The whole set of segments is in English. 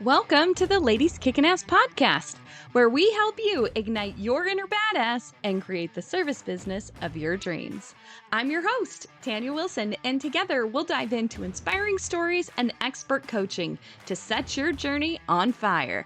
Welcome to the Ladies Kickin Ass podcast, where we help you ignite your inner badass and create the service business of your dreams. I'm your host, Tanya Wilson, and together we'll dive into inspiring stories and expert coaching to set your journey on fire.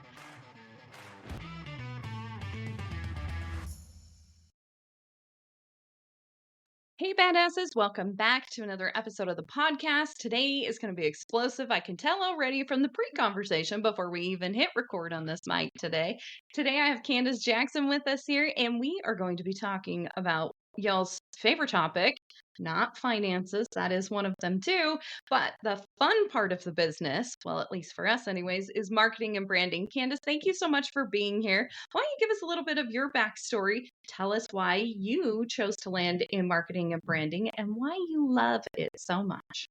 Hey, badasses, welcome back to another episode of the podcast. Today is going to be explosive. I can tell already from the pre-conversation before we even hit record on this mic today. Today, I have Candice Jackson with us here, and we are going to be talking about y'all's favorite topic, not finances. That is one of them too. But the fun part of the business, well, at least for us anyways, is marketing and branding. Candice, thank you so much for being here. Why don't you give us a little bit of your backstory? Tell us why you chose to land in marketing and branding and why you love it so much.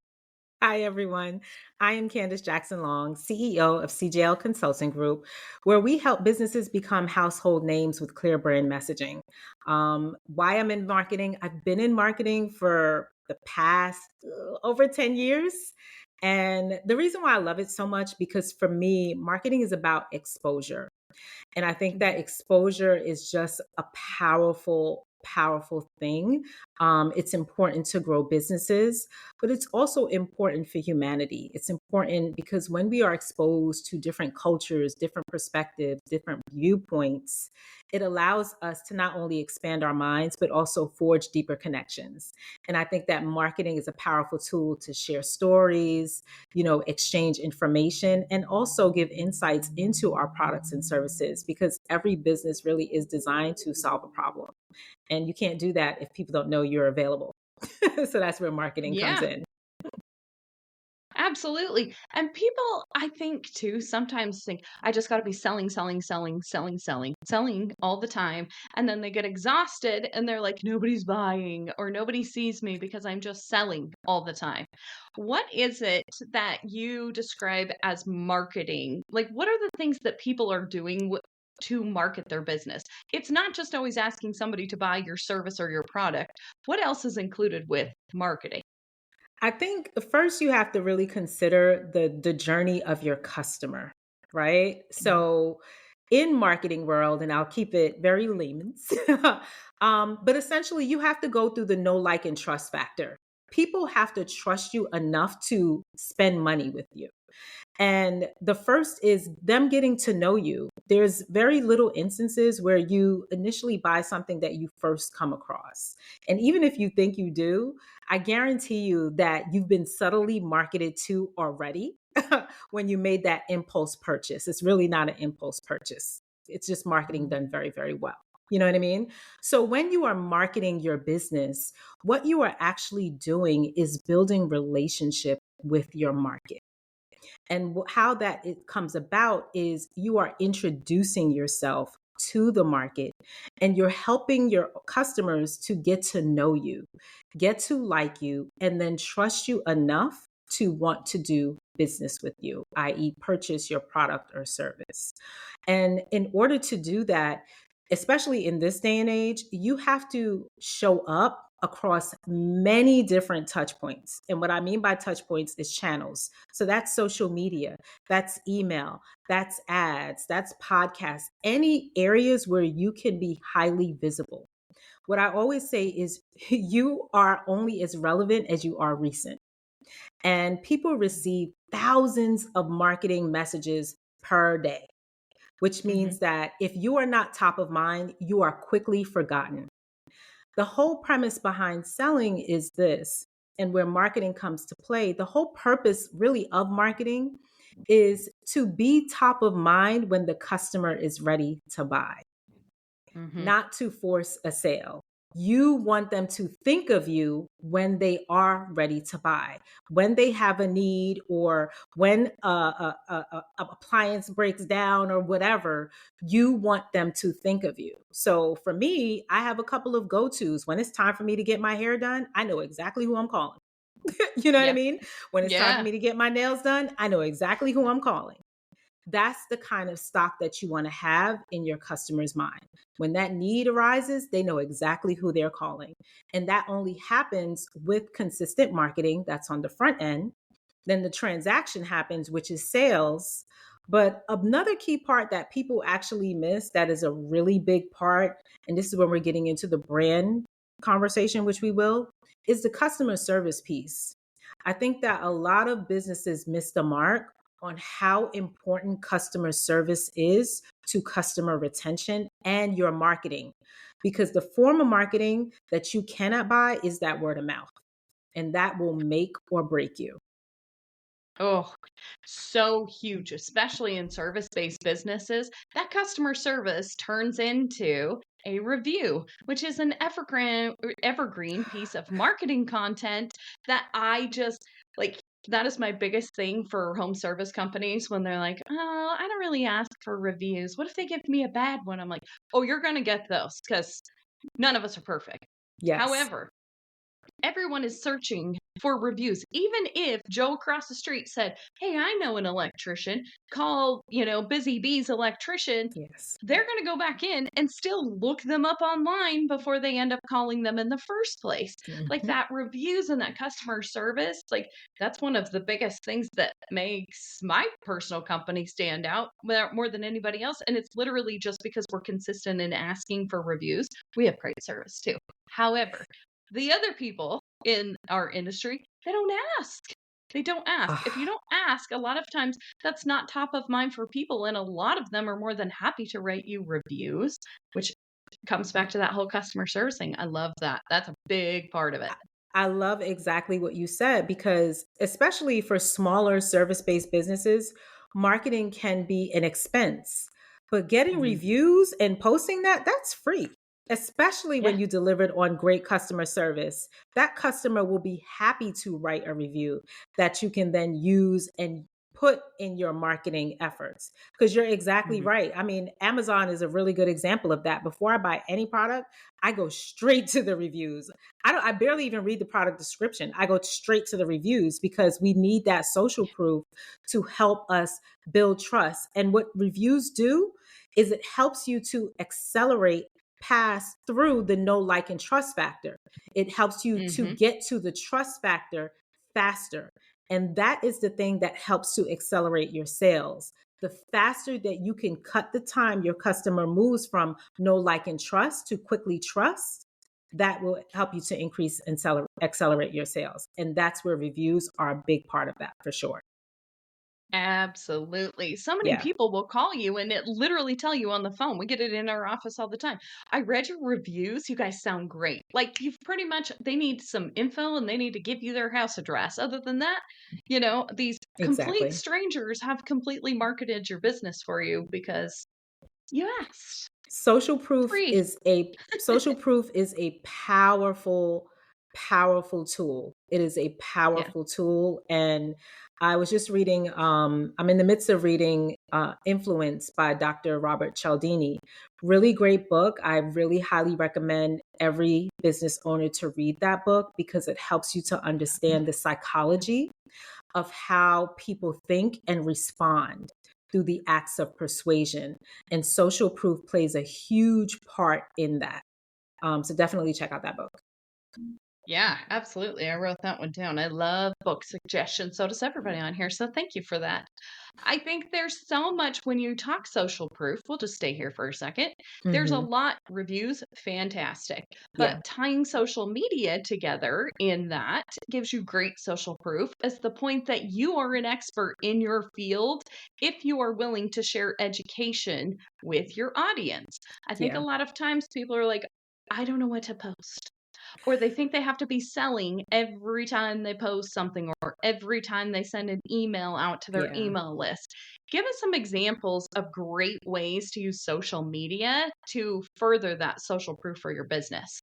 Hi, everyone. I am Candice Jackson Long, CEO of CJL Consulting Group, where we help businesses become household names with clear brand messaging. Why I'm in marketing? I've been in marketing for the past over 10 years. And the reason why I love it so much, because for me, marketing is about exposure. And I think that exposure is just a powerful thing. It's important to grow businesses, but it's also important for humanity. It's important because when we are exposed to different cultures, different perspectives, different viewpoints, it allows us to not only expand our minds, but also forge deeper connections. And I think that marketing is a powerful tool to share stories, exchange information, and also give insights into our products and services, because every business really is designed to solve a problem. And you can't do that if people don't know you're available. So that's where marketing comes in. Absolutely. And people, I think too, sometimes think, I just got to be selling all the time. And then they get exhausted and they're like, nobody's buying or nobody sees me because I'm just selling all the time. What is it that you describe as marketing? Like, what are the things that people are doing to market their business? It's not just always asking somebody to buy your service or your product. What else is included with marketing? I think first you have to really consider the journey of your customer, right? So in marketing world, and I'll keep it very layman's, but essentially you have to go through the know, like, and trust factor. People have to trust you enough to spend money with you. And the first is them getting to know you. There's very little instances where you initially buy something that you first come across. And even if you think you do, I guarantee you that you've been subtly marketed to already when you made that impulse purchase. It's really not an impulse purchase. It's just marketing done very, very well. You know what I mean? So when you are marketing your business, what you are actually doing is building relationship with your market. And how that it comes about is you are introducing yourself to the market, and you're helping your customers to get to know you, get to like you, and then trust you enough to want to do business with you, i.e., purchase your product or service. And in order to do that, especially in this day and age, you have to show up across many different touch points. And what I mean by touch points is channels. So that's social media, that's email, that's ads, that's podcasts, any areas where you can be highly visible. What I always say is you are only as relevant as you are recent. And people receive thousands of marketing messages per day, which means that if you are not top of mind, you are quickly forgotten. The whole premise behind selling is this, and where marketing comes to play, the whole purpose really of marketing is to be top of mind when the customer is ready to buy, not to force a sale. You want them to think of you when they are ready to buy, when they have a need, or when a appliance breaks down or whatever. You want them to think of you. So for me, I have a couple of go-tos. When it's time for me to get my hair done, I know exactly who I'm calling. You know what I mean? When it's time for me to get my nails done, I know exactly who I'm calling. That's the kind of stock that you want to have in your customer's mind. When that need arises, they know exactly who they're calling. And that only happens with consistent marketing. That's on the front end. Then the transaction happens, which is sales, But another key part that people actually miss that is a really big part, and this is when we're getting into the brand conversation, which we will, is the customer service piece. I think that a lot of businesses miss the mark on how important customer service is to customer retention and your marketing. Because the form of marketing that you cannot buy is that word of mouth, and that will make or break you. Oh, so huge, especially in service-based businesses. That customer service turns into a review, which is an evergreen piece of marketing content that I just like. That is my biggest thing for home service companies when they're like, "Oh, I don't really ask for reviews. What if they give me a bad one?" I'm like, "Oh, you're going to get those because none of us are perfect." Yes. However, everyone is searching for reviews. Even if Joe across the street said, "Hey, I know an electrician, call, Busy Bee's electrician," Yes. they're going to go back in and still look them up online before they end up calling them in the first place. Like Mhm. that reviews and that customer service, like that's one of the biggest things that makes my personal company stand out more than anybody else. And it's literally just because we're consistent in asking for reviews. We have great service too. However, the other people in our industry, they don't ask. They don't ask. If you Ah, don't ask, a lot of times that's not top of mind for people. And a lot of them are more than happy to write you reviews, which comes back to that whole customer service thing. I love that. That's a big part of it. I love exactly what you said because, especially for smaller service based businesses, marketing can be an expense. But getting Mhm. reviews and posting that, that's free, especially Yeah. when you delivered on great customer service. That customer will be happy to write a review that you can then use and put in your marketing efforts. Because you're exactly Mhm. right. I mean, Amazon is a really good example of that. Before I buy any product, I go straight to the reviews. I barely even read the product description. I go straight to the reviews because we need that social proof to help us build trust. And what reviews do is it helps you to accelerate pass through the know, like, and trust factor. It helps you to Mhm. get to the trust factor faster. And that is the thing that helps to accelerate your sales. The faster that you can cut the time your customer moves from know, like, and trust to quickly trust, that will help you to increase and accelerate your sales. And that's where reviews are a big part of that for sure. Absolutely. So many Yeah, people will call you and it literally tell you on the phone. We get it in our office all the time. I read your reviews. You guys sound great. Like you've pretty much, they need some info and they need to give you their house address. Other than that, these complete exactly. strangers have completely marketed your business for you because you asked. Social proof Free. is a social proof is a powerful, powerful tool. It is a Yeah. powerful tool. And I was just reading, I'm in the midst of reading Influence by Dr. Robert Cialdini. Really great book. I really highly recommend every business owner to read that book because it helps you to understand the psychology of how people think and respond through the acts of persuasion. And social proof plays a huge part in that. So definitely check out that book. Yeah, absolutely. I wrote that one down. I love book suggestions. So does everybody on here. So thank you for that. I think there's so much when you talk social proof. We'll just stay here for a second. There's a Hmm. lot reviews, fantastic. Yeah, But tying social media together in that gives you great social proof as the point that you are an expert in your field if you are willing to share education with your audience. I think a yeah, lot of times people are like, I don't know what to post. Or they think they have to be selling every time they post something or every time they send an email out to their yeah. email list. Give us some examples of great ways to use social media to further that social proof for your business.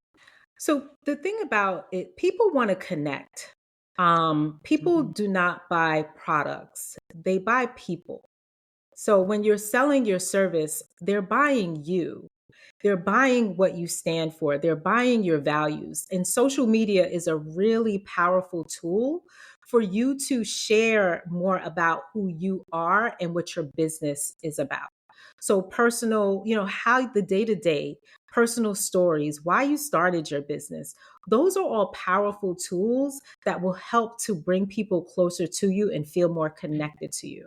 So the thing about it, people want to connect. People Mhm. do not buy products; they buy people. So when you're selling your service, they're buying you. They're buying what you stand for. They're buying your values. And social media is a really powerful tool for you to share more about who you are and what your business is about. So personal, how the day-to-day, personal stories, why you started your business. Those are all powerful tools that will help to bring people closer to you and feel more connected to you.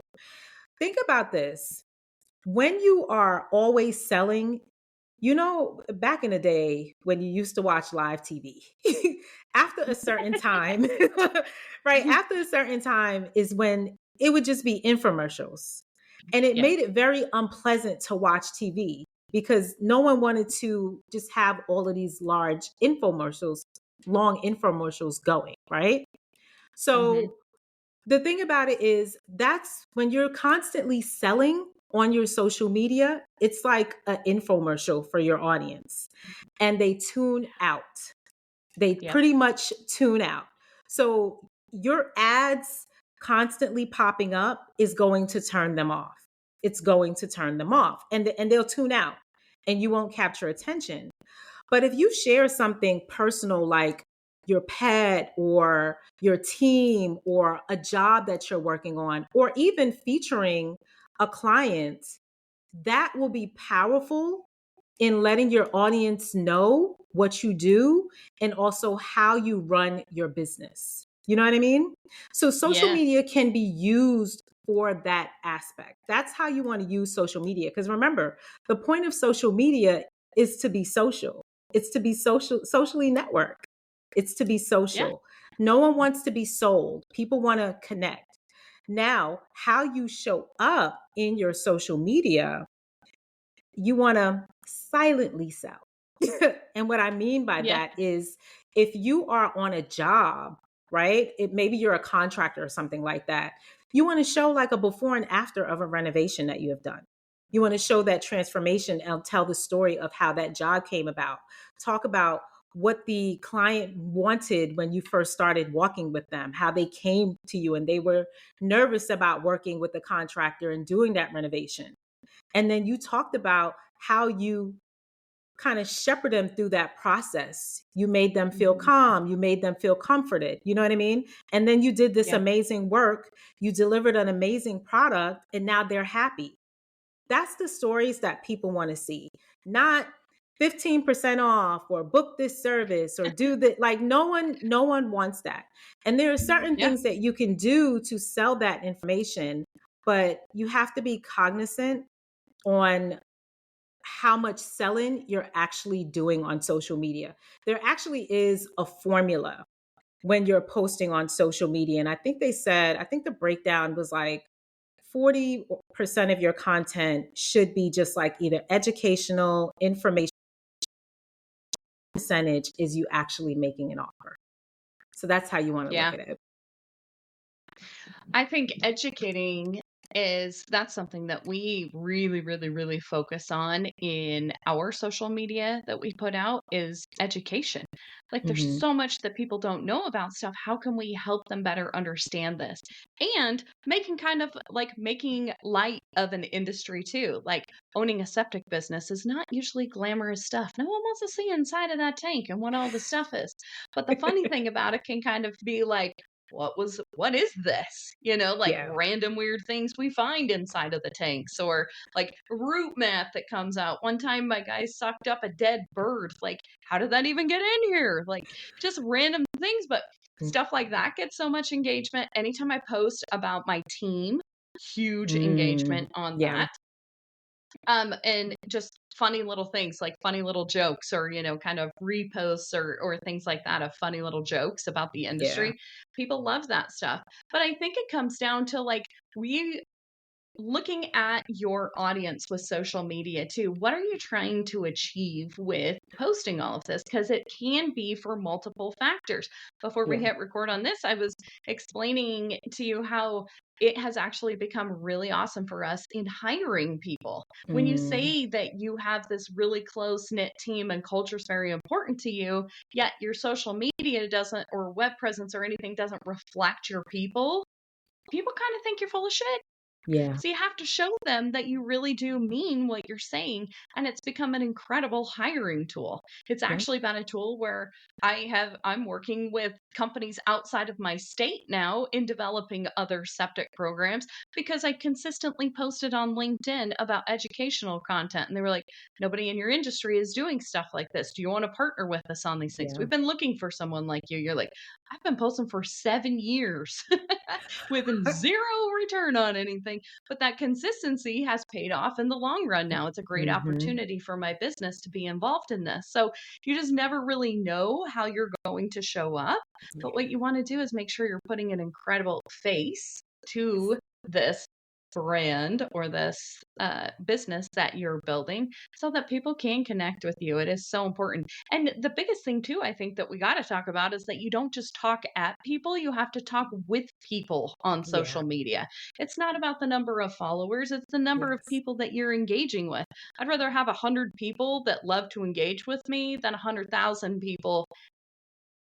think about this. When you are always selling, back in the day when you used to watch live TV, after a certain time, right? After a certain time is when it would just be infomercials. And it Yeah. made it very unpleasant to watch TV because no one wanted to just have all of these large infomercials, long infomercials going, right? Hmm. So the thing about it is that's when you're constantly selling on your social media, it's like an infomercial for your audience and they tune out. They Yep. pretty much tune out. So your ads constantly popping up is going to turn them off. It's going to turn them off and they'll tune out and you won't capture attention. But if you share something personal like your pet or your team or a job that you're working on, or even featuring a client, that will be powerful in letting your audience know what you do and also how you run your business. You know what I mean? So social Yes. media can be used for that aspect. That's how you want to use social media. Because remember, the point of social media is to be social. It's to be socially network. It's to be Yeah. social. No one wants to be sold. People want to connect. Now, how you show up in your social media, you want to silently sell. And what I mean by Yeah. that is if you are on a job, right? Maybe you're a contractor or something like that. You want to show like a before and after of a renovation that you have done. You want to show that transformation and tell the story of how that job came about. Talk about what the client wanted when you first started walking with them, how they came to you and they were nervous about working with the contractor and doing that renovation. And then you talked about how you kind of shepherd them through that process. You made them feel Hmm. calm. You made them feel comforted. You know what I mean? And then you did this Yeah. amazing work. You delivered an amazing product and now they're happy. That's the stories that people want to see, not 15% off or book this service or do that. Like no one wants that. And there are certain Yeah. things that you can do to sell that information, but you have to be cognizant on how much selling you're actually doing on social media. There actually is a formula when you're posting on social media. And I think the breakdown was like 40% of your content should be just like either educational, information, percentage is you actually making an offer. So that's how you want to look Yeah. at it. I think educating that's something that we really, really, really focus on in our social media that we put out is education. Like there's Hmm. so much that people don't know about stuff. How can we help them better understand this? And making light of an industry too. Like owning a septic business is not usually glamorous stuff. No one wants to see inside of that tank and what all the stuff is. But the funny thing about it can kind of be like, what is this? Like Yeah. random weird things we find inside of the tanks or like root mat that comes out. One time my guy sucked up a dead bird. Like, how did that even get in here? Like just random things, but stuff like that gets so much engagement. Anytime I post about my team, huge Mm, engagement on yeah. that. And just funny little things like funny little jokes or, kind of reposts or things like that of funny little jokes about the Yeah. industry. People love that stuff. But I think it comes down to like we looking at your audience with social media too. What are you trying to achieve with posting all of this? Because it can be for multiple factors. Before we Yeah. hit record on this, I was explaining to you how it has actually become really awesome for us in hiring people. When you Mm, say that you have this really close knit team and culture is very important to you, yet your social media doesn't, or web presence or anything doesn't reflect your people kind of think you're full of shit. yeah. So you have to show them that you really do mean what you're saying. And it's become an incredible hiring tool. It's Yeah. actually been a tool where I'm working with companies outside of my state now in developing other septic programs because I consistently posted on LinkedIn about educational content. And they were like, nobody in your industry is doing stuff like this. Do you want to partner with us on these things? Yeah. We've been looking for someone like you. You're like, I've been posting for 7 years with zero return on anything doing, but that consistency has paid off in the long run now. It's a great Mhm. opportunity for my business to be involved in this. So you just never really know how you're going to show up. But what you want to do is make sure you're putting an incredible face to this brand or this business that you're building so that people can connect with you. It is so important. And the biggest thing, too, I think that we got to talk about is that you don't just talk at people, you have to talk with people on Yeah. social media. It's not about the number of followers, it's the number of Yes. people that you're engaging with. I'd rather have 100 people that love to engage with me than 100,000 people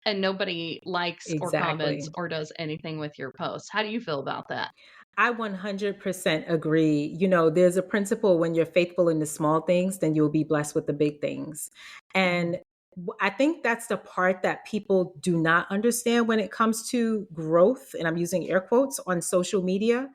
and nobody likes or comments Exactly. or does anything with your posts. How do you feel about that? I 100% agree. There's a principle: when you're faithful in the small things, then you'll be blessed with the big things. Mhm. And I think that's the part that people do not understand when it comes to growth. And I'm using air quotes on social media,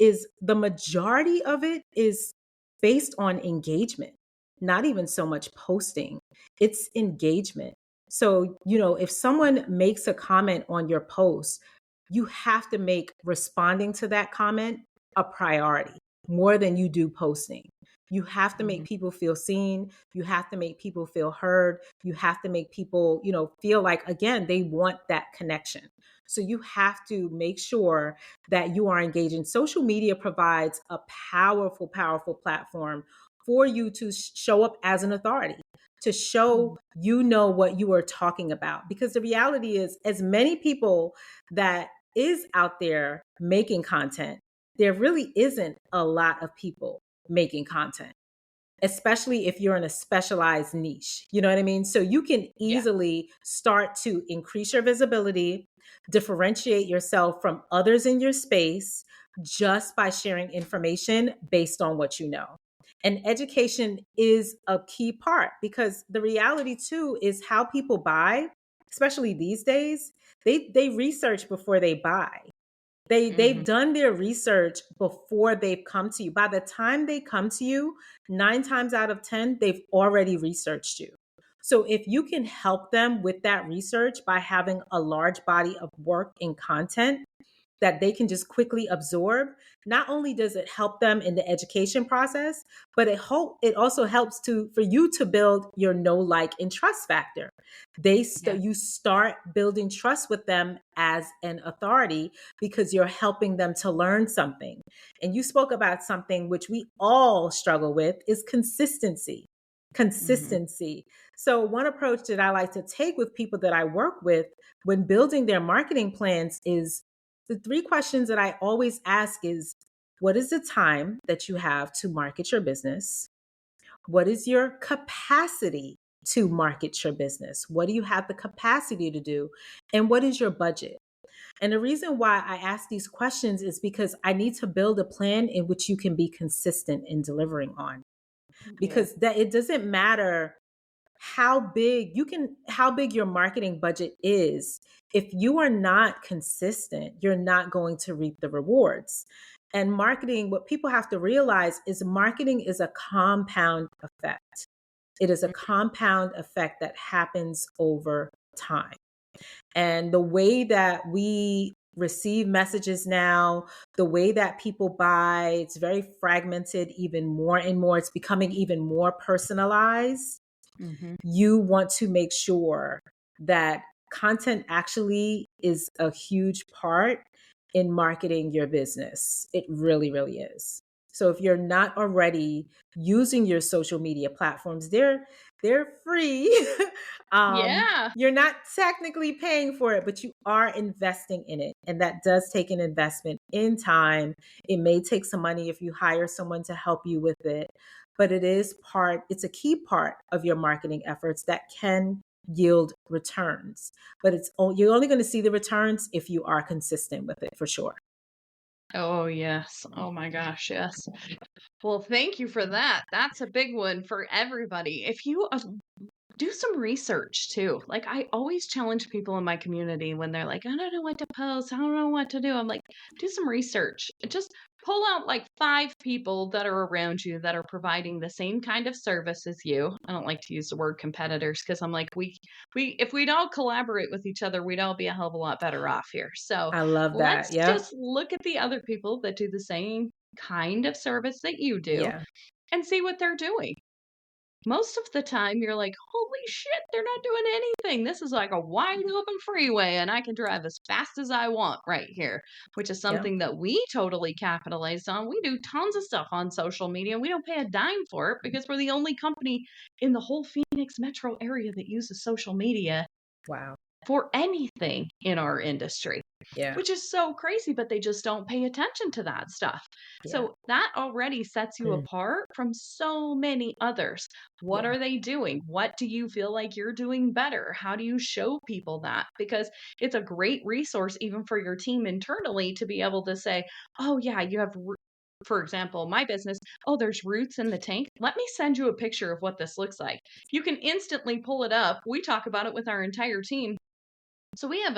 is the majority of it is based on engagement, not even so much posting. It's engagement. So, if someone makes a comment on your post, you have to make responding to that comment a priority more than you do posting. You have to make Mhm. people feel seen. You have to make people feel heard. You have to make people, feel like, again, they want that connection. So you have to make sure that you are engaging. Social media provides a powerful, powerful platform for you to show up as an authority, to show Mhm. what you are talking about. Because the reality is, as many people that is out there making content, there really isn't a lot of people making content, especially if you're in a specialized niche. You know what I mean? So you can Yeah. easily start to increase your visibility, differentiate yourself from others in your space just by sharing information based on what you know. And education is a key part, because the reality too is how people buy, especially these days, they research before they buy. They've Mhm. done their research before they've come to you. By the time they come to you, 9 times out of 10, they've already researched you. So if you can help them with that research by having a large body of work and content that they can just quickly absorb, not only does it help them in the education process, but it also helps for you to build your know, like, and trust factor. Yeah. You start building trust with them as an authority, because you're helping them to learn something. And you spoke about something which we all struggle with, is consistency. Mhm. Consistency. So one approach that I like to take with people that I work with when building their marketing plans is, the 3 questions that I always ask is: what is the time that you have to market your business? What is your capacity to market your business? What do you have the capacity to do? And what is your budget? And the reason why I ask these questions is because I need to build a plan in which you can be consistent in delivering on. Yeah. Because that it doesn't matter how big your marketing budget is. If you are not consistent, you're not going to reap the rewards. And marketing, what people have to realize is, marketing is a compound effect. It is a compound effect that happens over time. And the way that we receive messages now, the way that people buy, it's very fragmented even more and more. It's becoming even more personalized. Mhm. You want to make sure that content actually is a huge part in marketing your business. It really, really is. So if you're not already using your social media platforms, they're free. Yeah. You're not technically paying for it, but you are investing in it. And that does take an investment in time. It may take some money if you hire someone to help you with it, but it's a key part of your marketing efforts that can yield returns. But you're only going to see the returns if you are consistent with it, for sure. Oh, yes. Oh my gosh, yes. Well, thank you for that. That's a big one for everybody. If you do some research too. Like, I always challenge people in my community when they're like, I don't know what to post, I don't know what to do. I'm like, do some research. Just pull out like 5 people that are around you that are providing the same kind of service as you. I don't like to use the word competitors because I'm like, we if we'd all collaborate with each other, we'd all be a hell of a lot better off here. So I love that. let's just Yep. look at the other people that do the same kind of service that you do Yeah. and see what they're doing. Most of the time, you're like, holy shit, they're not doing anything. This is like a wide open freeway, and I can drive as fast as I want right here, which is Yeah. something that we totally capitalized on. We do tons of stuff on social media. We don't pay a dime for it because we're the only company in the whole Phoenix metro area that uses social media Wow. for anything in our industry, Yeah. which is so crazy, but they just don't pay attention to that stuff. Yeah. So that already sets you Mm. apart from so many others. What Yeah. are they doing? What do you feel like you're doing better? How do you show people that? Because it's a great resource, even for your team internally, to be able to say, oh, yeah, you have. For example, my business, oh, there's roots in the tank. Let me send you a picture of what this looks like. You can instantly pull it up. We talk about it with our entire team, so we have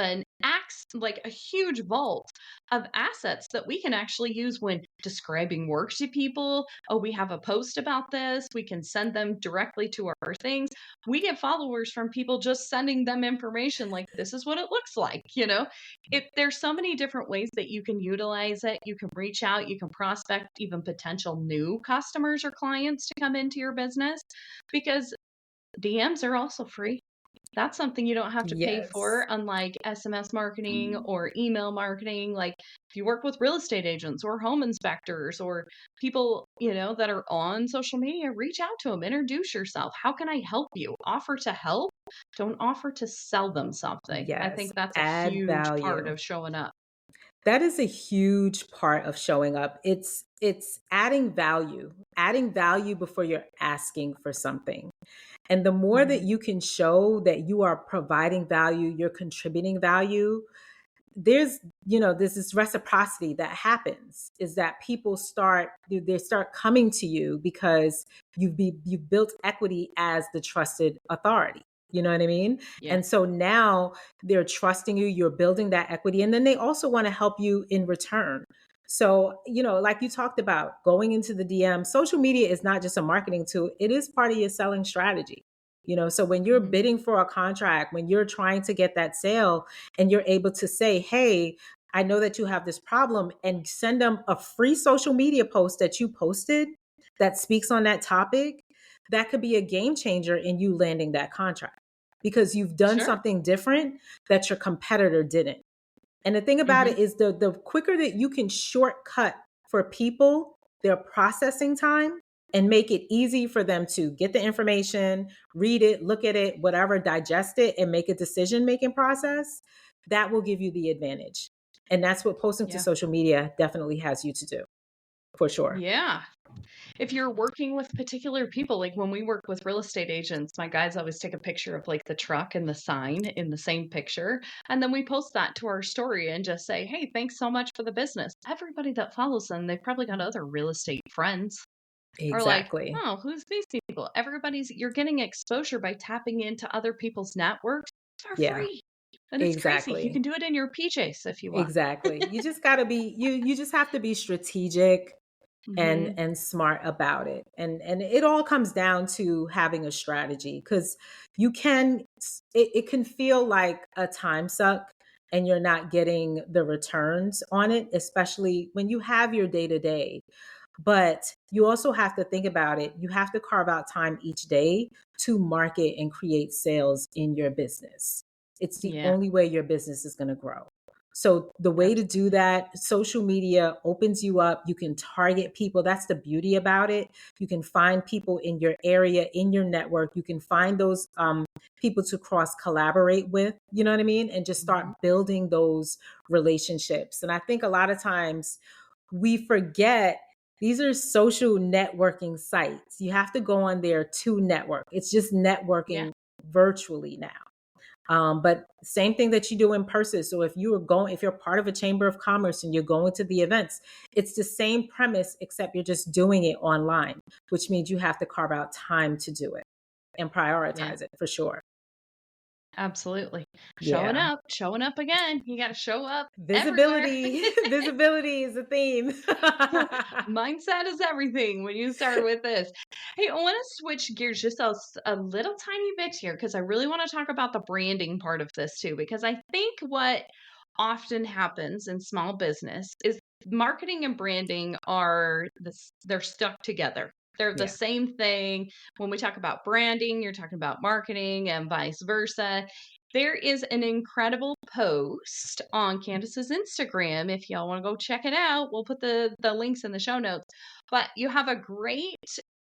like a huge vault of assets that we can actually use when describing work to people. Oh, we have a post about this. We can send them directly to our things. We get followers from people just sending them information like this is what it looks like, there's so many different ways that you can utilize it. You can reach out, you can prospect even potential new customers or clients to come into your business because DMs are also free. That's something you don't have to pay Yes. for, unlike SMS marketing or email marketing. Like if you work with real estate agents or home inspectors or people, that are on social media, reach out to them, introduce yourself. How can I help you? Offer to help. Don't offer to sell them something. I Yes. think that's a Add huge part value. of showing up. That is a huge part of showing up. It's adding value before you're asking for something. And the more that Mhm. you can show that you are providing value, you're contributing value, there's this reciprocity that happens, is that people they start coming to you because you've built equity as the trusted authority. You know what I mean? Yeah, And so now they're trusting you, you're building that equity, and then they also want to help you in return. So, like you talked about, going into the DM, social media is not just a marketing tool, it is part of your selling strategy. So when you're Mhm. bidding for a contract, when you're trying to get that sale, and you're able to say, hey, I know that you have this problem, and send them a free social media post that you posted that speaks on that topic, that could be a game changer in you landing that contract because you've done Sure. something different that your competitor didn't. And the thing about Hmm. it is the quicker that you can shortcut for people their processing time and make it easy for them to get the information, read it, look at it, whatever, digest it, and make a decision making process, that will give you the advantage. And that's what posting to Yeah. social media definitely has you to do, for sure. Yeah. If you're working with particular people, like when we work with real estate agents, my guys always take a picture of like the truck and the sign in the same picture. And then we post that to our story and just say, hey, thanks so much for the business. Everybody that follows them, they've probably got other real estate friends. Or like, Exactly. oh, who's these people? You're getting exposure by tapping into other people's networks for Yeah, free. And it's crazy. You exactly. can do it in your PJs if you want. Exactly. You just got to be you just have to be strategic and Hmm. and smart about it, and it all comes down to having a strategy, because it can feel like a time suck and you're not getting the returns on it, especially when you have your day to day. But you also have to think about it. You have to carve out time each day to market and create sales in your business. It's the Yeah, only way your business is going to grow. So the way to do absolutely. that, social media opens you up. You can target people. That's the beauty about it. You can find people in your area, in your network. You can find those people to cross collaborate with, you know what I mean? And just start Mhm. building those relationships. And I think a lot of times we forget these are social networking sites. You have to go on there to network. It's just Yeah. networking virtually now. But same thing that you do in person. So if you're part of a chamber of commerce and you're going to the events, it's the same premise, except you're just doing it online, which means you have to carve out time to do it and Yeah. prioritize it for sure. Absolutely. Yeah. Showing up again. You got to show up everywhere. Visibility. Visibility is a theme. Mindset is everything when you start with this. Hey, I want to switch gears just a little tiny bit here because I really want to talk about the branding part of this too. Because I think what often happens in small business is marketing and branding are they're stuck together. They're the Yeah. same thing. When we talk about branding, you're talking about marketing and vice versa. There is an incredible post on Candace's Instagram. If y'all want to go check it out, we'll put the links in the show notes. But you have a great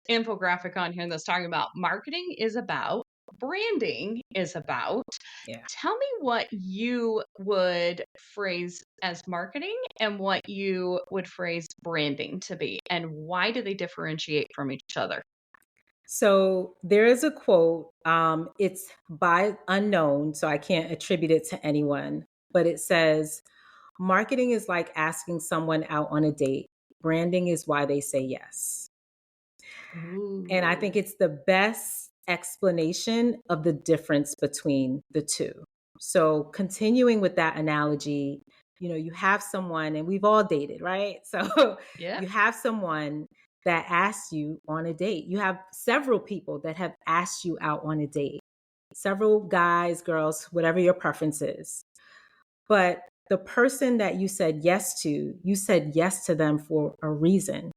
infographic on here that's talking about marketing is about, branding is about. Yeah. Tell me what you would phrase as marketing and what you would phrase branding to be, and why do they differentiate from each other? So there is a quote. It's by unknown, so I can't attribute it to anyone, but it says, marketing is like asking someone out on a date. Branding is why they say yes. And I think Ooh. it's the best explanation of the difference between the two. So, continuing with that analogy, you have someone, and we've all dated, right? So, Yeah. you have someone that asks you on a date. You have several people that have asked you out on a date, several guys, girls, whatever your preference is. But the person that you said yes to them for a reason.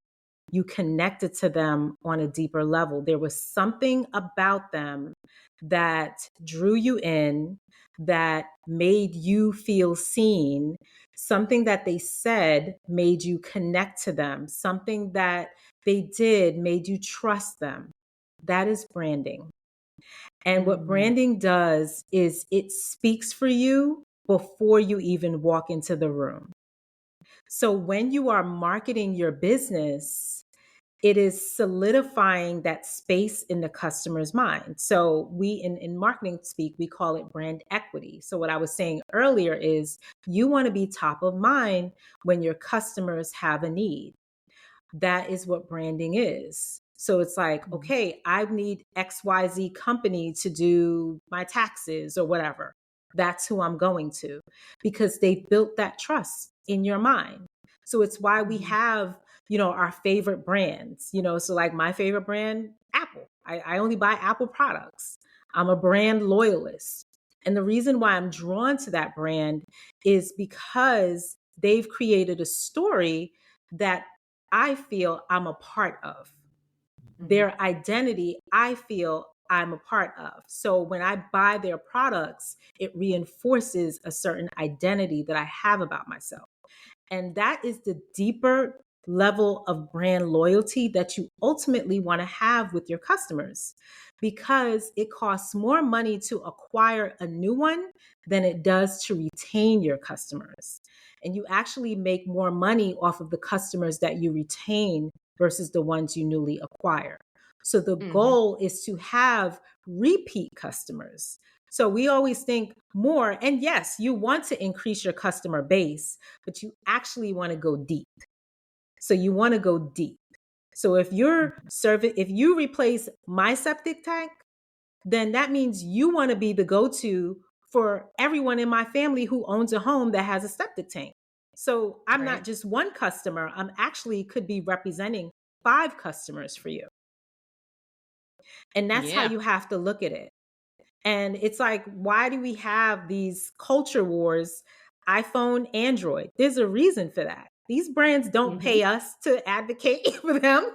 You connected to them on a deeper level. There was something about them that drew you in, that made you feel seen, something that they said made you connect to them, something that they did made you trust them. That is branding. And what Mm, branding does is it speaks for you before you even walk into the room. So when you are marketing your business, it is solidifying that space in the customer's mind. So we in marketing speak, we call it brand equity. So what I was saying earlier is you want to be top of mind when your customers have a need. That is what branding is. So it's like, mhm, okay, I need XYZ company to do my taxes or whatever. That's who I'm going to because they built that trust in your mind. So it's why we mhm, have, our favorite brands, so like my favorite brand, Apple. I only buy Apple products. I'm a brand loyalist. And the reason why I'm drawn to that brand is because they've created a story that I feel I'm a part of. mhm, Their identity, I feel I'm a part of. So when I buy their products, it reinforces a certain identity that I have about myself. And that is the deeper level of brand loyalty that you ultimately want to have with your customers because it costs more money to acquire a new one than it does to retain your customers. And you actually make more money off of the customers that you retain versus the ones you newly acquire. So the mhm. goal is to have repeat customers. So we always think more. And yes, you want to increase your customer base, but you actually want to go deep. So you want to go deep. So if you replace my septic tank, then that means you want to be the go-to for everyone in my family who owns a home that has a septic tank. So I'm Right. not just one customer, I'm actually could be representing 5 customers for you. And that's how Yeah. you have to look at it. And it's like, why do we have these culture wars? iPhone, Android. There's a reason for that. These brands don't Mhm. pay us to advocate for them,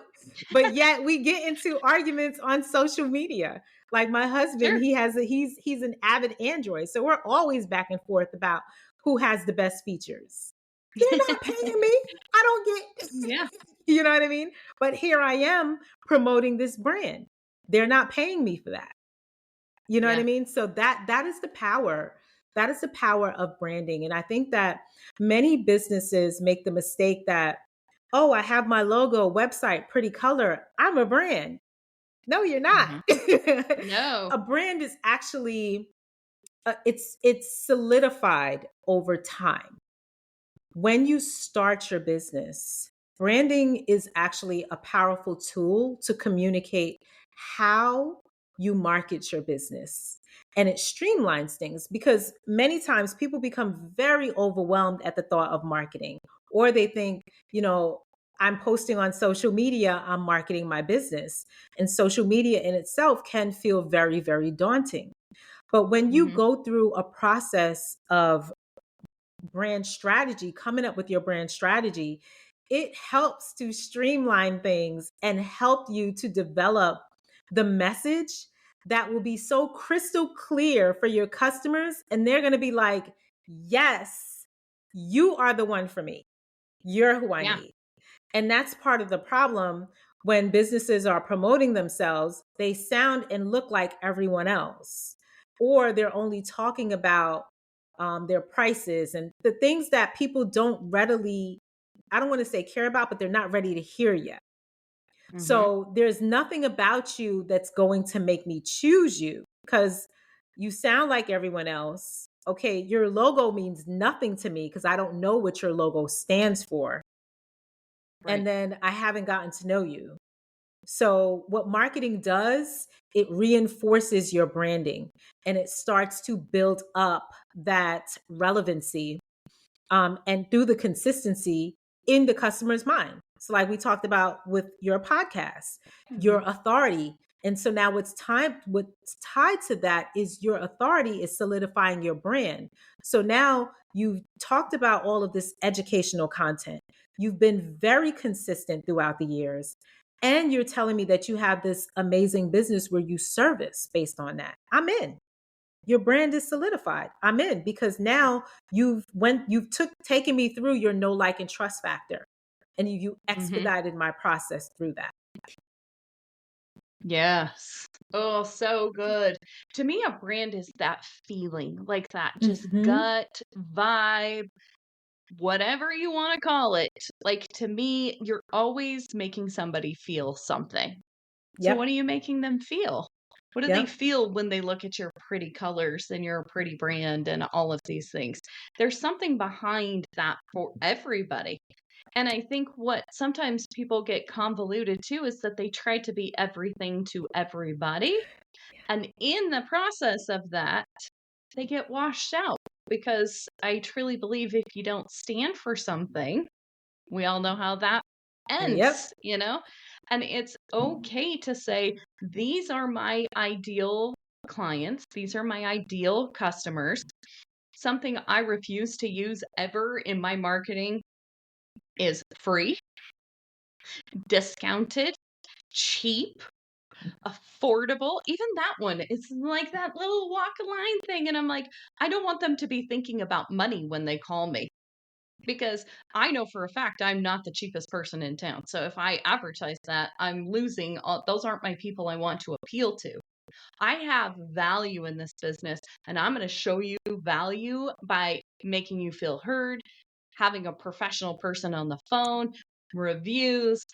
but yet we get into arguments on social media. Like my husband, Sure. he's an avid Android, so we're always back and forth about who has the best features. They're not paying me. I don't get, Yeah. you know what I mean? But here I am promoting this brand. They're not paying me for that. You know what I Yeah. mean? So that is the power. That is the power of branding. And I think that many businesses make the mistake that, oh, I have my logo, website, pretty color. I'm a brand. No, you're not. Mhm. No. A brand is actually it's solidified over time. When you start your business, branding is actually a powerful tool to communicate how you market your business. And it streamlines things because many times people become very overwhelmed at the thought of marketing, or they think, I'm posting on social media, I'm marketing my business. And social media in itself can feel very, very daunting. But when you Mhm. go through a process of brand strategy, coming up with your brand strategy, it helps to streamline things and help you to develop the message that will be so crystal clear for your customers. And they're going to be like, yes, you are the one for me. You're who I Yeah. need. And that's part of the problem when businesses are promoting themselves. They sound and look like everyone else, or they're only talking about their prices and the things that people don't readily, I don't want to say care about, but they're not ready to hear yet. Mm-hmm. So there's nothing about you that's going to make me choose you because you sound like everyone else. Okay, your logo means nothing to me because I don't know what your logo stands for. Right. And then I haven't gotten to know you. So, what marketing does, it reinforces your branding and it starts to build up that relevancy and through the consistency in the customer's mind. So, like we talked about with your podcast, your Mm-hmm. authority. And so now what's tied to that is your authority is solidifying your brand. So now you've talked about all of this educational content. You've been very consistent throughout the years. And you're telling me that you have this amazing business where you service based on that. I'm in. Your brand is solidified. I'm in because now you've taken me through your know, like, and trust factor, and you Mm-hmm. expedited my process through that. Yes. Oh, so good. To me, a brand is that feeling, like that just Hmm. gut vibe, whatever you want to call it. Like to me, you're always making somebody feel something. So what Yep. are you making them feel? What do they Yep. feel when they look at your pretty colors and your pretty brand and all of these things? There's something behind that for everybody. And I think what sometimes people get convoluted too is that they try to be everything to everybody. And in the process of that, they get washed out because I truly believe if you don't stand for something, we all know how that Yep. ends. And it's okay to say, these are my ideal clients, these are my ideal customers. Something I refuse to use ever in my marketing is free, discounted, cheap, affordable. Even that one, it's like that little walk a line thing. And I'm like, I don't want them to be thinking about money when they call me because I know for a fact I'm not the cheapest person in town. So if I advertise that, I'm losing all, those aren't my people I want to appeal to. I have value in this business and I'm going to show you value by making you feel heard, having a professional person on the phone, reviews,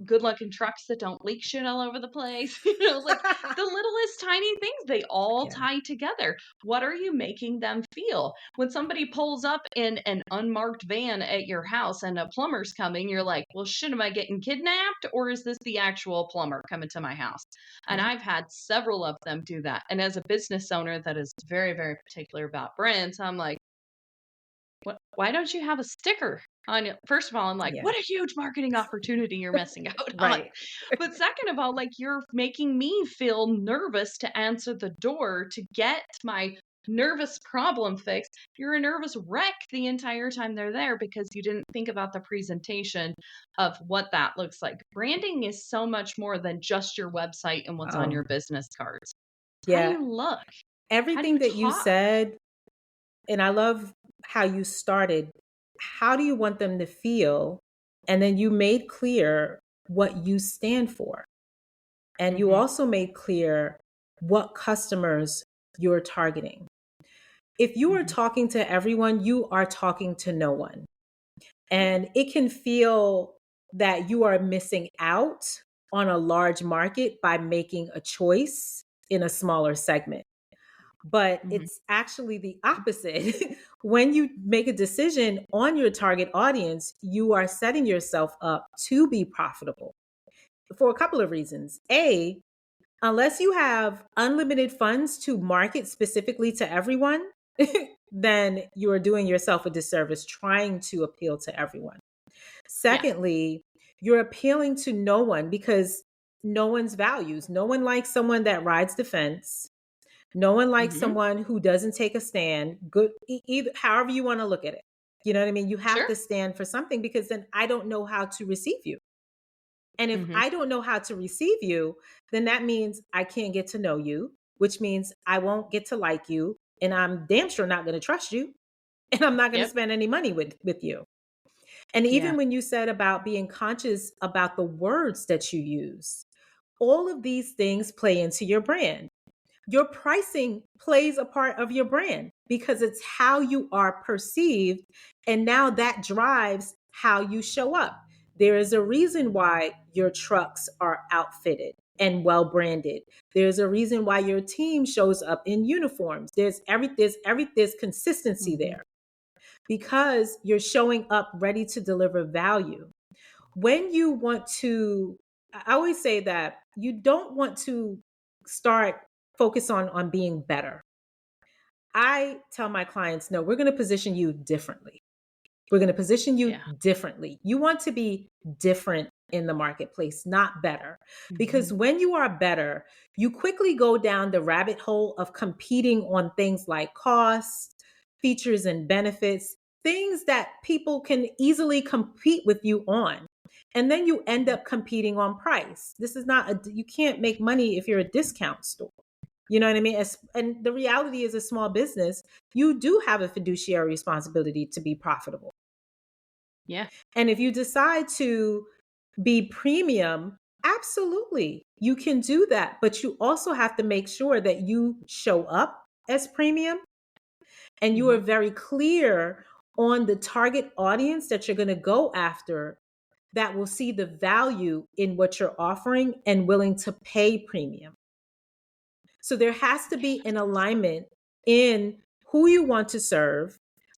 good looking trucks that don't leak shit all over the place. Like the littlest tiny things, they all Yeah. tie together. What are you making them feel? When somebody pulls up in an unmarked van at your house and a plumber's coming, you're like, well, shit, am I getting kidnapped or is this the actual plumber coming to my house? And Yeah. I've had several of them do that. And as a business owner that is very, very particular about brands, I'm like, why don't you have a sticker on it? First of all, I'm like, Yeah. what a huge marketing opportunity you're missing out on. Right. But second of all, like you're making me feel nervous to answer the door to get my nervous problem fixed. You're a nervous wreck the entire time they're there because you didn't think about the presentation of what that looks like. Branding is so much more than just your website and what's on Oh, your business cards. It's how do yeah. you look? How do you Everything that you talk? said, and I love how you started. How do you want them to feel? And then you made clear what you stand for. And you Hmm. also made clear what customers you're targeting. If you are Hmm. talking to everyone, you are talking to no one. And it can feel that you are missing out on a large market by making a choice in a smaller segment. But Hmm. it's actually the opposite. When you make a decision on your target audience, you are setting yourself up to be profitable for a couple of reasons. A, unless you have unlimited funds to market specifically to everyone, then you are doing yourself a disservice trying to appeal to everyone. Yeah. Secondly, you're appealing to no one because no one's values. No one likes someone that rides the fence. No one likes Mhm. someone who doesn't take a stand. Good, either however you want to look at it. You know what I mean? You have Sure. to stand for something because then I don't know how to receive you. And if Mhm. I don't know how to receive you, then that means I can't get to know you, which means I won't get to like you. And I'm damn sure not going to trust you. And I'm not going to Yep. spend any money with you. And Yeah. even when you said about being conscious about the words that you use, all of these things play into your brand. Your pricing plays a part of your brand because it's how you are perceived. And now that drives how you show up. There is a reason why your trucks are outfitted and well branded. There's a reason why your team shows up in uniforms. There's consistency Mhm. there because you're showing up ready to deliver value. When you want to, I always say that you don't want to start focus on being better. I tell my clients, no, we're going to position you differently. We're going to position you Yeah. differently. You want to be different in the marketplace, not better. Because Mhm. when you are better, you quickly go down the rabbit hole of competing on things like cost, features and benefits, things that people can easily compete with you on. And then you end Mhm. up competing on price. This is not you can't make money if you're a discount store. You know what I mean? And the reality is, a small business, you do have a fiduciary responsibility to be profitable. Yeah. And if you decide to be premium, absolutely, you can do that. But you also have to make sure that you show up as premium and you are Mhm. very clear on the target audience that you're going to go after that will see the value in what you're offering and willing to pay premium. So there has to be an alignment in who you want to serve,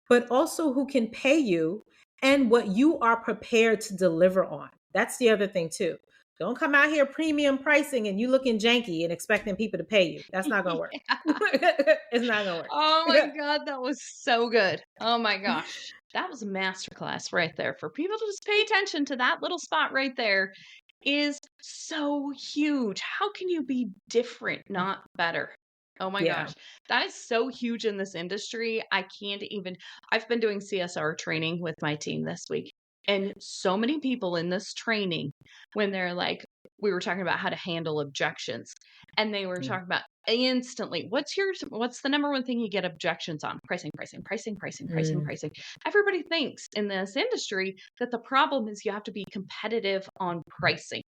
but also who can pay you and what you are prepared to deliver on. That's the other thing too. Don't come out here premium pricing and you looking janky and expecting people to pay you. That's not going to work. Yeah. It's not going Oh to my work. god, that was so good. Oh my gosh. That was a masterclass right there. For people to just pay attention to that little spot right there is so huge. How can you be different, not better? Oh my Yeah. gosh. That is so huge in this industry. I can't even I've been doing CSR training with my team this week. And so many people in this training, when they're like, we were talking about how to handle objections, and they were Yeah. talking about instantly, what's the number one thing you get objections on? Pricing, pricing, pricing, pricing, pricing, Mm, pricing. Everybody thinks in this industry that the problem is you have to be competitive on pricing.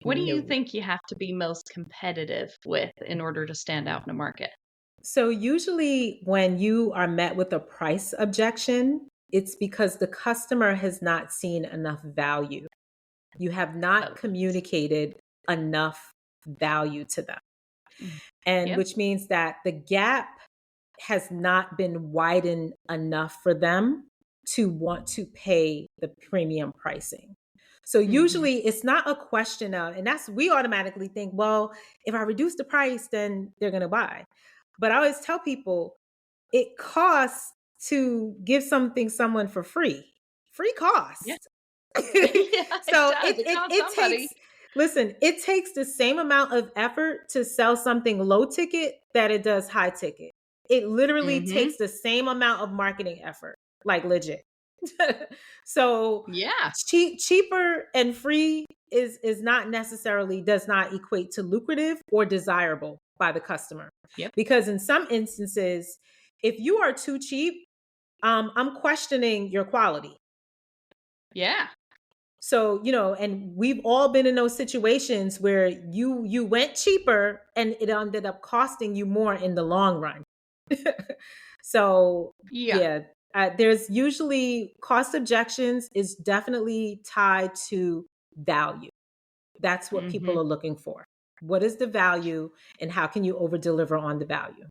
What do you no. think you have to be most competitive with in order to stand out in a market? So usually when you are met with a price objection, it's because the customer has not seen enough value. You have not Oh, communicated enough value to them. mm, And yep. which means that the gap has not been widened enough for them to want to pay the premium pricing. So Mhm. usually it's not a question of, and that's, we automatically think, well, if I reduce the price, then they're going to buy. But I always tell people it costs to give something someone for free. Free Yeah. cost. Yeah, it So does. It costs it takes, somebody. listen, it takes the same amount of effort to sell something low ticket that it does high ticket. It literally Mhm. takes the same amount of marketing effort, like legit. So Yeah. cheaper and free is not necessarily, does not equate to lucrative or desirable by the customer. Yep. Because in some instances, if you are too cheap, I'm questioning your quality. Yeah. So, and we've all been in those situations where you went cheaper and it ended up costing you more in the long run. So, Yeah. yeah, there's usually cost objections is definitely tied to value. That's what people Mhm. are looking for. What is the value and how can you over deliver on the value?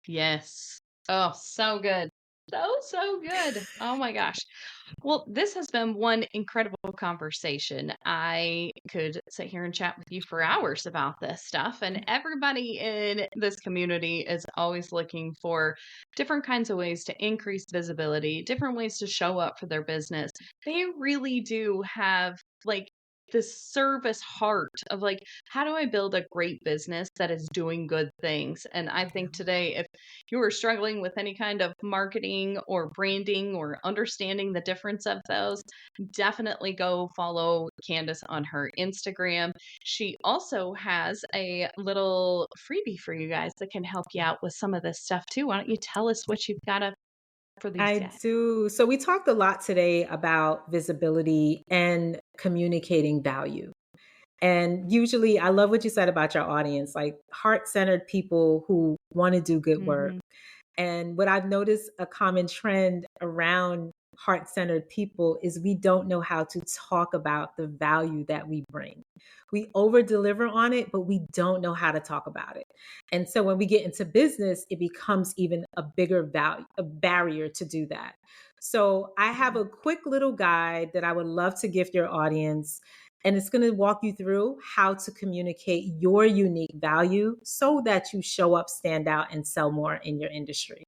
Yes. Oh, so good. So, so good. Oh my gosh. Well, this has been one incredible conversation. I could sit here and chat with you for hours about this stuff, and everybody in this community is always looking for different kinds of ways to increase visibility, different ways to show up for their business. They really do have like this service heart of like, how do I build a great business that is doing good things? And I Yeah. think today, if you are struggling with any kind of marketing or branding or understanding the difference of those, definitely go follow Candice on her Instagram. She also has a little freebie for you guys that can help you out with some of this stuff too. Why don't you tell us what you've got up for these I guys? do. So we talked a lot today about visibility and communicating value. And usually, I love what you said about your audience, like heart centered people who want to do good work. Mhm. And what I've noticed a common trend around heart centered people is we don't know how to talk about the value that we bring. We over deliver on it, but we don't know how to talk about it. And so when we get into business, it becomes even a bigger value, a barrier to do that. So I have a quick little guide that I would love to gift your audience. And it's going to walk you through how to communicate your unique value so that you show up, stand out, and sell more in your industry.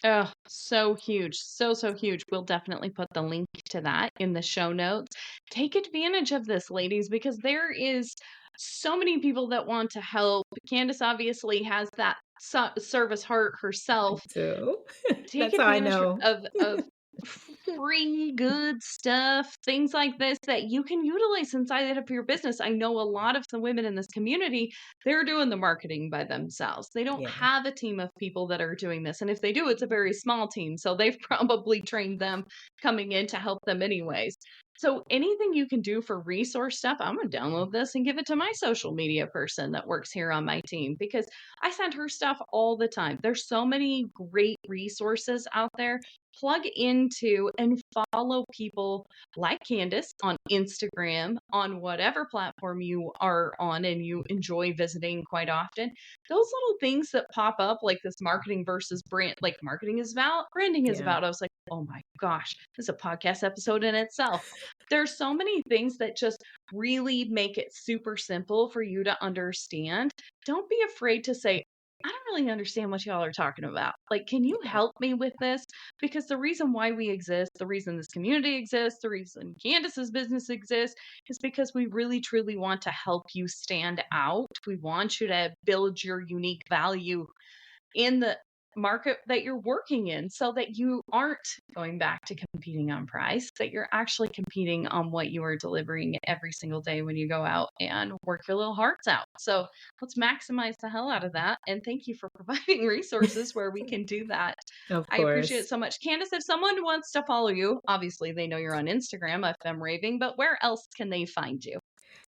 Oh, so huge. So, so huge. We'll definitely put the link to that in the show notes. Take advantage of this, ladies, because there is so many people that want to help. Candace obviously has that service heart I herself. do. Take That's how I advantage know. of free good stuff, things like this that you can utilize inside of your business. I know a lot of the women in this community, they're doing the marketing by themselves. They don't Yeah. have a team of people that are doing this. And if they do, it's a very small team. So they've probably trained them coming in to help them anyways. So anything you can do for resource stuff, I'm going to download this and give it to my social media person that works here on my team because I send her stuff all the time. There's so many great resources out there. Plug into and follow people like Candice on Instagram, on whatever platform you are on and you enjoy visiting quite often. Those little things that pop up, like this marketing versus brand, like marketing is about, branding is Yeah. about. I was like, oh my gosh, this is a podcast episode in itself. There's so many things that just really make it super simple for you to understand. Don't be afraid to say, I don't really understand what y'all are talking about. Like, can you Yeah. help me with this? Because the reason why we exist, the reason this community exists, the reason Candace's business exists is because we really truly want to help you stand out. We want you to build your unique value in the market that you're working in so that you aren't going back to competing on price, that you're actually competing on what you are delivering every single day when you go out and work your little hearts out. So let's maximize the hell out of that. And thank you for providing resources where we can do that. Of I appreciate it course. so much. Candace, if someone wants to follow you, obviously they know you're on Instagram, FM Raving, but where else can they find you?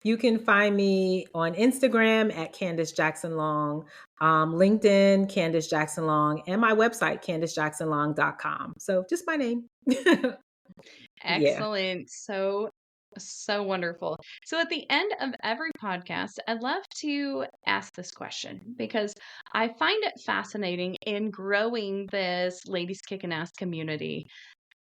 You can find me on Instagram at Candice Jackson Long, LinkedIn, Candice Jackson Long, and my website, CandiceJacksonLong.com. So just my name. Yeah. Excellent. So, so wonderful. So, at the end of every podcast, I'd love to ask this question because I find it fascinating in growing this Ladies Kickin' Ass community.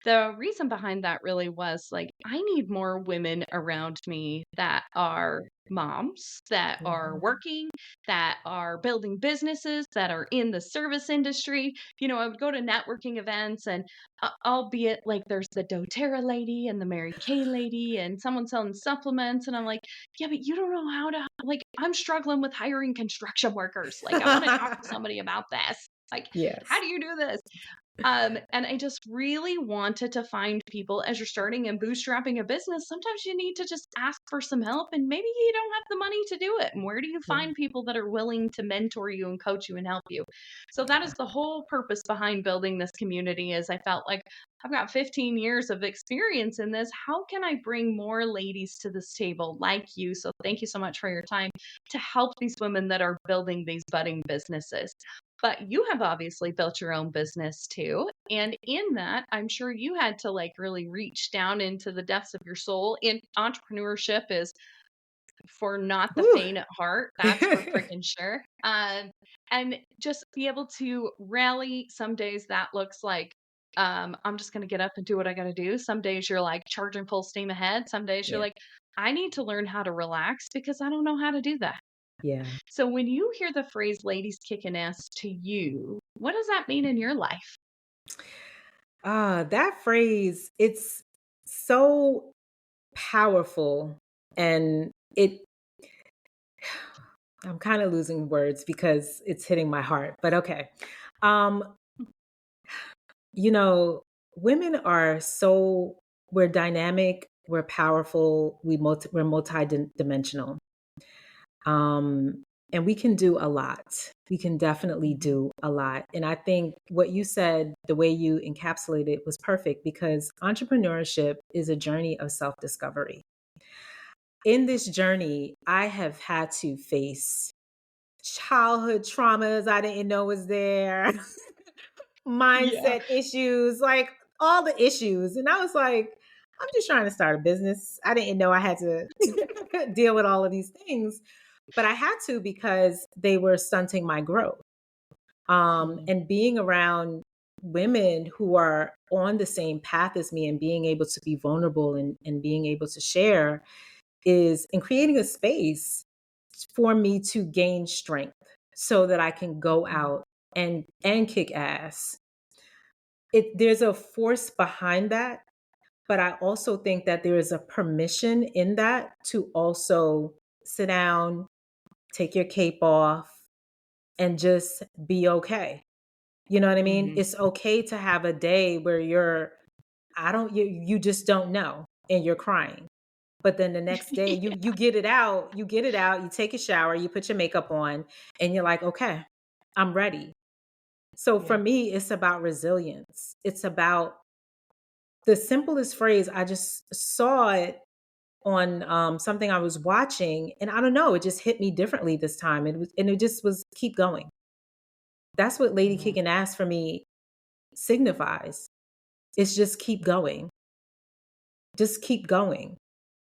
The reason behind that really was like, I need more women around me that are moms, that are Mhm. working, that are building businesses, that are in the service industry. I would go to networking events and albeit like there's the doTERRA lady and the Mary Kay lady and someone selling supplements. And I'm like, yeah, but you don't know how to, like, I'm struggling with hiring construction workers. Like, I want to talk to somebody about this. Like, how Yes. do you do this? And I just really wanted to find people as you're starting and bootstrapping a business. Sometimes you need to just ask for some help, and maybe you don't have the money to do it. And where do you Yeah. find people that are willing to mentor you and coach you and help you? So that is the whole purpose behind building this community. Is I felt like I've got 15 years of experience in this. How can I bring more ladies to this table like you? So thank you so much for your time to help these women that are building these budding businesses. But you have obviously built your own business too. And in that, I'm sure you had to like really reach down into the depths of your soul. And entrepreneurship is for not the Whew. faint at heart. That's for freaking sure. And just be able to rally. Some days that looks like I'm just going to get up and do what I got to do. Some days you're like charging full steam ahead. Some days you're Yeah. like, I need to learn how to relax because I don't know how to do that. Yeah. So when you hear the phrase ladies kicking ass to you, what does that mean in your life? That phrase, it's so powerful, and I'm kind of losing words because it's hitting my heart, but okay. Um, you know, women are we're dynamic, we're powerful, we're multi-dimensional. And we can do a lot. We can definitely do a lot. And I think what you said, the way you encapsulated it, was perfect, because entrepreneurship is a journey of self-discovery. In this journey, I have had to face childhood traumas I didn't know was there, Yeah. mindset issues, like all the issues. And I was like, I'm just trying to start a business. I didn't know I had to deal with all of these things, but I had to, because they were stunting my growth. And being around women who are on the same path as me and being able to be vulnerable and being able to share and creating a space for me to gain strength so that I can go out and kick ass. There's a force behind that, but I also think that there is a permission in that to also sit down, take your cape off, and just be okay. You know what I mean? It's okay to have a day where you just don't know and you're crying. But then the next day you get it out, you take a shower, you put your makeup on, and you're like, okay, I'm ready. So for me, it's about resilience. It's about the simplest phrase. I just saw it on something I was watching, and I don't know, it just hit me differently this time. It just was keep going. That's what Lady Kickin Ass for me signifies. It's just keep going. Just keep going.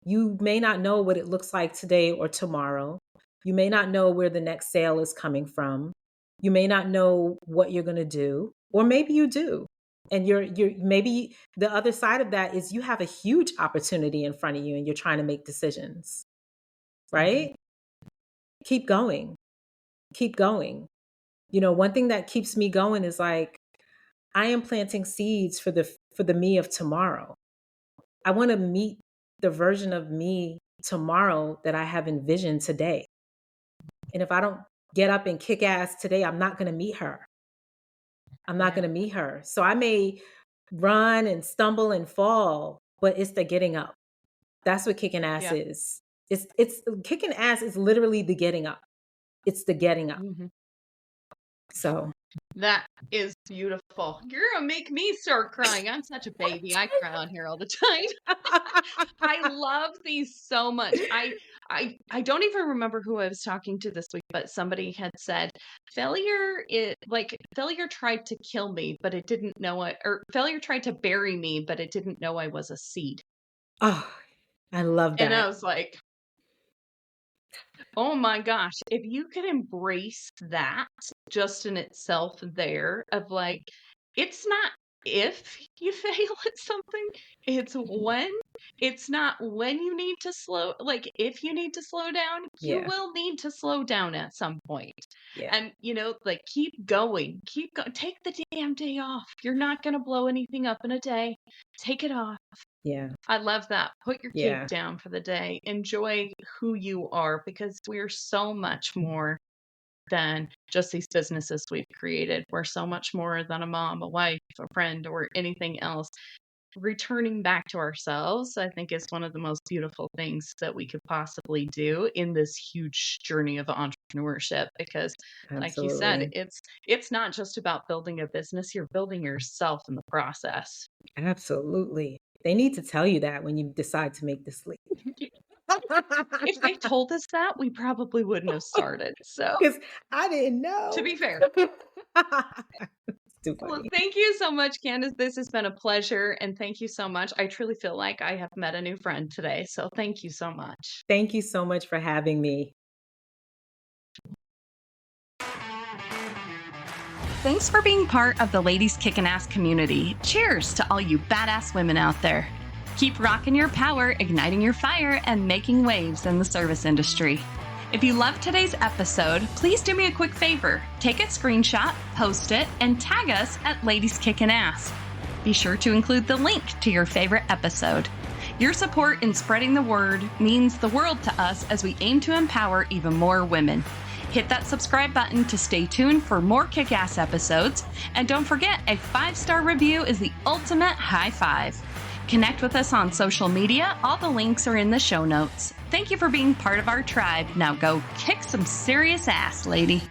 You may not know what it looks like today or tomorrow. You may not know where the next sale is coming from. You may not know what you're going to do, or maybe you do. And you're maybe the other side of that is you have a huge opportunity in front of you and you're trying to make decisions. Right? Keep going. Keep going. One thing that keeps me going is like, I am planting seeds for the me of tomorrow. I want to meet the version of me tomorrow that I have envisioned today. And if I don't get up and kick ass today, I'm not going to meet her. I'm not going to meet her. So I may run and stumble and fall, but it's the getting up. That's what kicking ass is. It's kicking ass is literally the getting up. It's the getting up. So that is beautiful. You're gonna make me start crying. I'm such a baby. I cry on here all the time. I love these so much. I don't even remember who I was talking to this week, but somebody had said failure tried to kill me, but it didn't know it, or failure tried to bury me, but it didn't know I was a seed. Oh, I love that. And I was like, oh my gosh, if you could embrace that just in itself there of like, it's not if you fail at something, it's when. It's not when you need to if you need to slow down, you will need to slow down at some point. And, keep going, take the damn day off. You're not going to blow anything up in a day. Take it off. Yeah. I love that. Put your cape down for the day. Enjoy who you are, because we're so much more than just these businesses we've created. We're so much more than a mom, a wife, a friend, or anything else. Returning back to ourselves, I think, is one of the most beautiful things that we could possibly do in this huge journey of entrepreneurship, because like you said, it's not just about building a business, you're building yourself in the process. Absolutely. They need to tell you that when you decide to make this leap. If they told us that, we probably wouldn't have started. So, because I didn't know. To be fair. Well, thank you so much, Candice. This has been a pleasure, and thank you so much. I truly feel like I have met a new friend today, so thank you so much. Thank you so much for having me. Thanks for being part of the Ladies Kickin Ass community. Cheers to all you badass women out there. Keep rocking your power, igniting your fire, and making waves in the service industry. If you loved today's episode, please do me a quick favor. Take a screenshot, post it, and tag us at Ladies Kickin Ass. Be sure to include the link to your favorite episode. Your support in spreading the word means the world to us as we aim to empower even more women. Hit that subscribe button to stay tuned for more kick-ass episodes. And don't forget, a 5-star review is the ultimate high five. Connect with us on social media. All the links are in the show notes. Thank you for being part of our tribe. Now go kick some serious ass, lady.